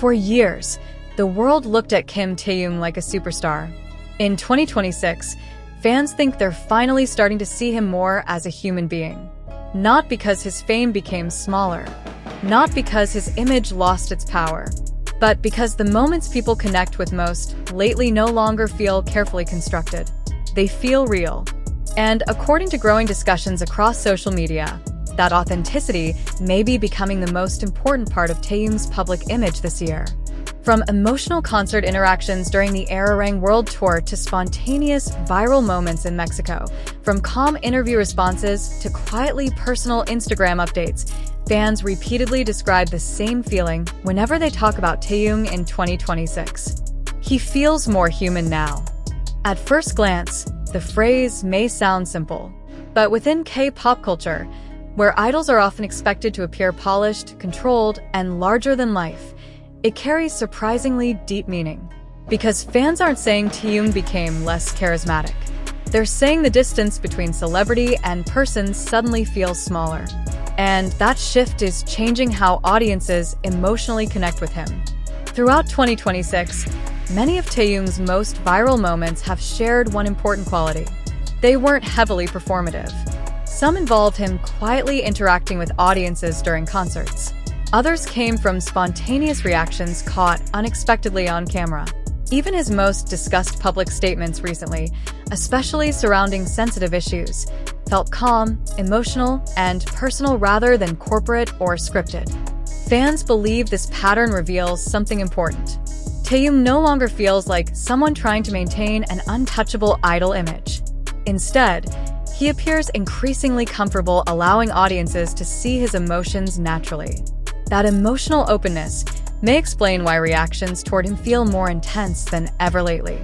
For years, the world looked at Kim Taehyung like a superstar. In 2026, fans think they're finally starting to see him more as a human being. Not because his fame became smaller, not because his image lost its power, but because the moments people connect with most lately no longer feel carefully constructed. They feel real. And according to growing discussions across social media, that authenticity may be becoming the most important part of Taehyung's public image this year. From emotional concert interactions during the Taehyung World Tour to spontaneous viral moments in Mexico, from calm interview responses to quietly personal Instagram updates, fans repeatedly describe the same feeling whenever they talk about Taehyung in 2026. He feels more human now. At first glance, the phrase may sound simple, but within K-pop culture, where idols are often expected to appear polished, controlled, and larger than life, it carries surprisingly deep meaning. Because fans aren't saying Taehyung became less charismatic. They're saying the distance between celebrity and person suddenly feels smaller. And that shift is changing how audiences emotionally connect with him. Throughout 2026, many of Taehyung's most viral moments have shared one important quality. They weren't heavily performative. Some involved him quietly interacting with audiences during concerts. Others came from spontaneous reactions caught unexpectedly on camera. Even his most discussed public statements recently, especially surrounding sensitive issues, felt calm, emotional, and personal rather than corporate or scripted. Fans believe this pattern reveals something important. Taehyung no longer feels like someone trying to maintain an untouchable idol image. Instead, he appears increasingly comfortable allowing audiences to see his emotions naturally. That emotional openness may explain why reactions toward him feel more intense than ever lately.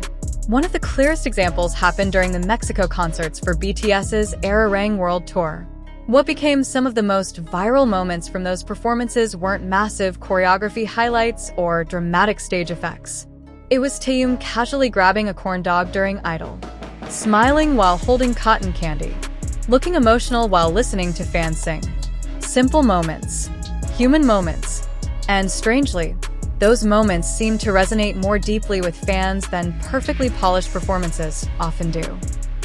One of the clearest examples happened during the Mexico concerts for BTS's Taehyung World Tour. What became some of the most viral moments from those performances weren't massive choreography highlights or dramatic stage effects. It was Taehyung casually grabbing a corn dog during Idol, smiling while holding cotton candy, looking emotional while listening to fans sing. Simple moments, human moments, and strangely, those moments seem to resonate more deeply with fans than perfectly polished performances often do.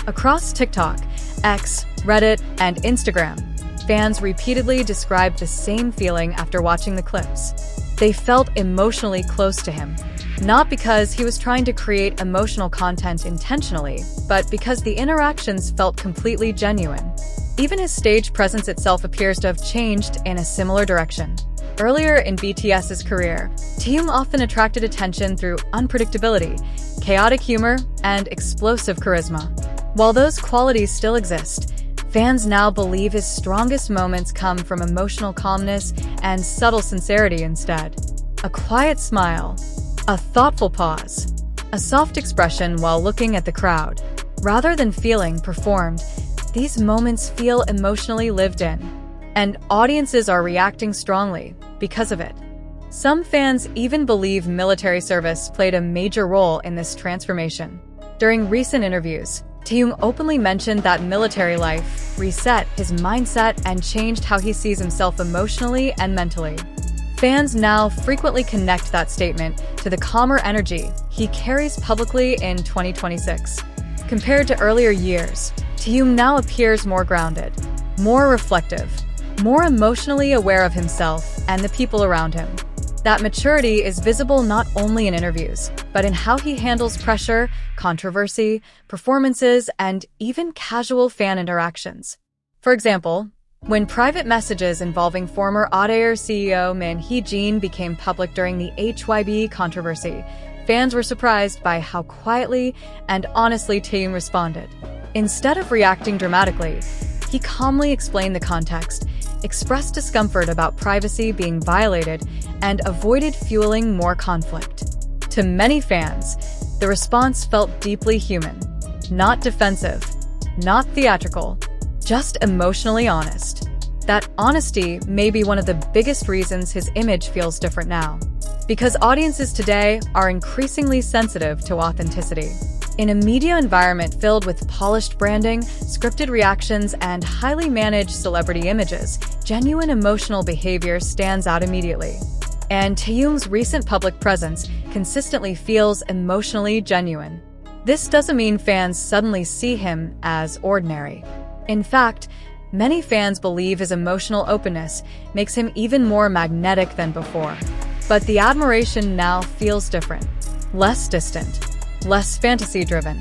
Across TikTok, X, Reddit, and Instagram, fans repeatedly described the same feeling after watching the clips. They felt emotionally close to him, not because he was trying to create emotional content intentionally, but because the interactions felt completely genuine. Even his stage presence itself appears to have changed in a similar direction. Earlier in BTS's career, Taehyung often attracted attention through unpredictability, chaotic humor, and explosive charisma. While those qualities still exist, fans now believe his strongest moments come from emotional calmness and subtle sincerity instead. A quiet smile, a thoughtful pause, a soft expression while looking at the crowd. Rather than feeling performed, these moments feel emotionally lived in, and audiences are reacting strongly because of it. Some fans even believe military service played a major role in this transformation. During recent interviews, Taehyung openly mentioned that military life reset his mindset and changed how he sees himself emotionally and mentally. Fans now frequently connect that statement to the calmer energy he carries publicly in 2026. Compared to earlier years, Taehyung now appears more grounded, more reflective, more emotionally aware of himself and the people around him. That maturity is visible not only in interviews, but in how he handles pressure, controversy, performances, and even casual fan interactions. For example, when private messages involving former Taehyung CEO Min Hee-jin became public during the HYB controversy, fans were surprised by how quietly and honestly Taehyung responded. Instead of reacting dramatically, he calmly explained the context, expressed discomfort about privacy being violated, and avoided fueling more conflict. To many fans, the response felt deeply human, not defensive, not theatrical, just emotionally honest. That honesty may be one of the biggest reasons his image feels different now. Because audiences today are increasingly sensitive to authenticity. In a media environment filled with polished branding, scripted reactions, and highly managed celebrity images, genuine emotional behavior stands out immediately. and Taehyung's recent public presence consistently feels emotionally genuine. This doesn't mean fans suddenly see him as ordinary. In fact, many fans believe his emotional openness makes him even more magnetic than before. But the admiration now feels different. Less distant, less fantasy-driven,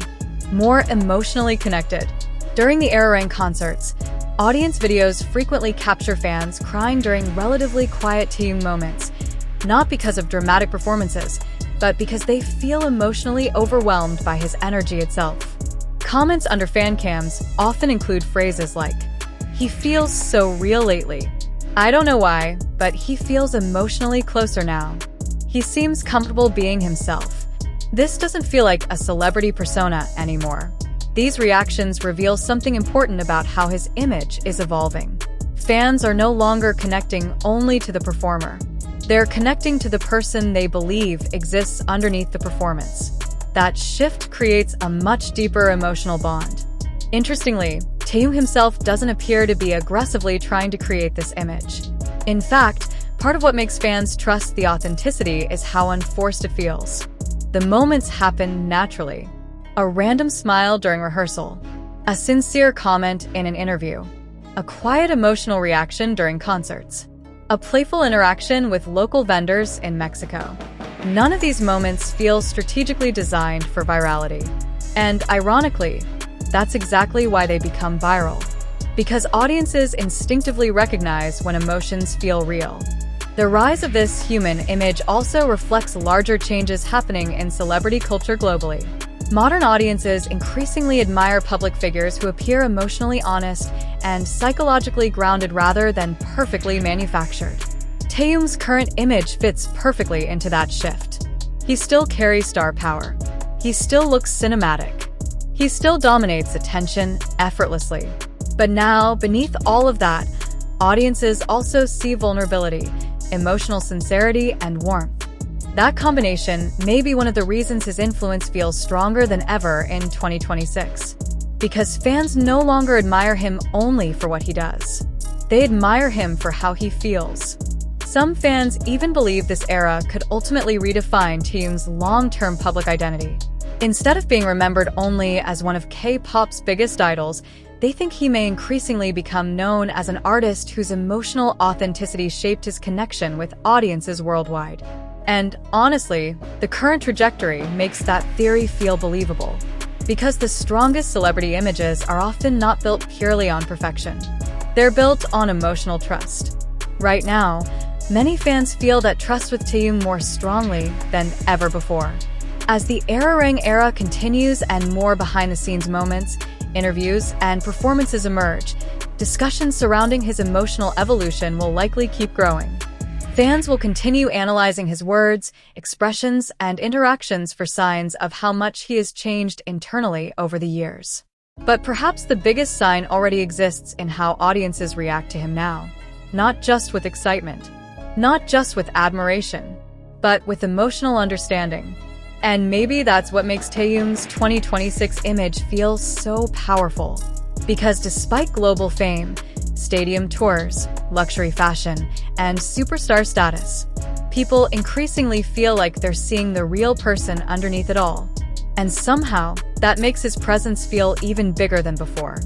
more emotionally connected. During the Arirang concerts, audience videos frequently capture fans crying during relatively quiet Taehyung moments, not because of dramatic performances, but because they feel emotionally overwhelmed by his energy itself. Comments under fan cams often include phrases like, "He feels so real lately. I don't know why, but he feels emotionally closer now. He seems comfortable being himself." This doesn't feel like a celebrity persona anymore. These reactions reveal something important about how his image is evolving. Fans are no longer connecting only to the performer. They're connecting to the person they believe exists underneath the performance. That shift creates a much deeper emotional bond. Interestingly, Taehyung himself doesn't appear to be aggressively trying to create this image. In fact, part of what makes fans trust the authenticity is how unforced it feels. The moments happen naturally. A random smile during rehearsal, a sincere comment in an interview, a quiet emotional reaction during concerts, a playful interaction with local vendors in Mexico. None of these moments feel strategically designed for virality. And ironically, that's exactly why they become viral. Because audiences instinctively recognize when emotions feel real. The rise of this human image also reflects larger changes happening in celebrity culture globally. Modern audiences increasingly admire public figures who appear emotionally honest and psychologically grounded rather than perfectly manufactured. Taehyung's current image fits perfectly into that shift. He still carries star power. He still looks cinematic. He still dominates attention effortlessly. But now, beneath all of that, audiences also see vulnerability, emotional sincerity, and warmth. That combination may be one of the reasons his influence feels stronger than ever in 2026. Because fans no longer admire him only for what he does. They admire him for how he feels. Some fans even believe this era could ultimately redefine Taehyung's long-term public identity. Instead of being remembered only as one of K-pop's biggest idols, they think he may increasingly become known as an artist whose emotional authenticity shaped his connection with audiences worldwide. And honestly, the current trajectory makes that theory feel believable. Because the strongest celebrity images are often not built purely on perfection. They're built on emotional trust. Right now, many fans feel that trust with Taehyung more strongly than ever before. As the Arirang era continues and more behind-the-scenes moments, interviews, and performances emerge, discussions surrounding his emotional evolution will likely keep growing. Fans will continue analyzing his words, expressions, and interactions for signs of how much he has changed internally over the years. But perhaps the biggest sign already exists in how audiences react to him now. Not just with excitement, not just with admiration, but with emotional understanding. And maybe that's what makes Taehyung's 2026 image feel so powerful. Because despite global fame, stadium tours, luxury fashion, and superstar status, people increasingly feel like they're seeing the real person underneath it all. And somehow, that makes his presence feel even bigger than before.